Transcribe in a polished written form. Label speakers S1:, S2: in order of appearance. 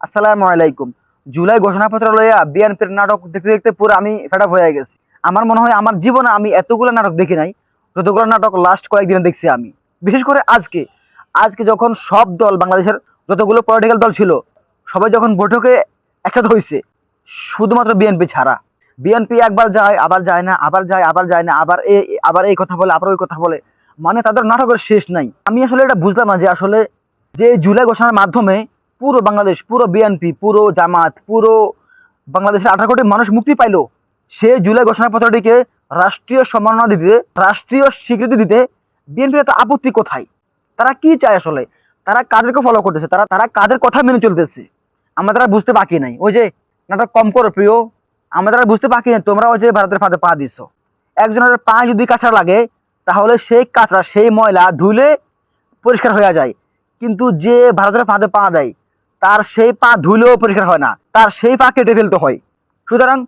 S1: আসসালামু আলাইকুম। জুলাই ঘোষণাপত্র লইয়া বিএনপির নাটক দেখতে দেখতে পুরো আমি ফেড আপ হয়ে গেছি। আমার মনে হয় আমার জীবনে আমি এতগুলো নাটক দেখি নাই যতগুলো নাটক লাস্ট কয়েকদিনে দেখছি আমি। বিশেষ করে আজকে আজকে যখন সব দল বাংলাদেশের যতগুলো পলিটিক্যাল দল ছিল সবাই যখন বৈঠকে একসাথে হয়েছে, শুধুমাত্র বিএনপি ছাড়া। বিএনপি একবার যায় আবার যায় না, আবার যায় আবার যায় না, আবার এই কথা বলে আবার ওই কথা বলে। মানে তাদের নাটকের শেষ নাই। আমি আসলে এটা বুঝলাম না যে আসলে যে জুলাই ঘোষণার মাধ্যমে পুরো বাংলাদেশ, পুরো বিএনপি, পুরো জামাত, পুরো বাংলাদেশের 18 কোটি মানুষ মুক্তি পাইলো, সে জুলাই ঘোষণাপত্রটিকে রাষ্ট্রীয় সম্মাননা দিতে, রাষ্ট্রীয় স্বীকৃতি দিতে বিএনপির এত আপত্তি কোথায়? তারা কি চায় আসলে? তারা কাদেরকে ফলো করতেছে? তারা তারা কাদের কথা মেনে চলতেছে? আমরা তারা বুঝতে বাকি নাই। ওই যে নাটক কম করো প্রিয়, আমরা তারা বুঝতে বাকি নাই তোমরা ওই যে ভারতের ফাঁদে পা দিছো। একজনের পা যদি কাঁচা লাগে তাহলে সেই কাঁচা সেই ময়লা ধুলে পরিষ্কার হয়ে যায়, কিন্তু যে ভারতের ফাঁদে পা দেয় তার সেই পা ধুলেও পরিষ্কার হয় না, তার সেই পা কেটে ফেলতে হয়। সুতরাং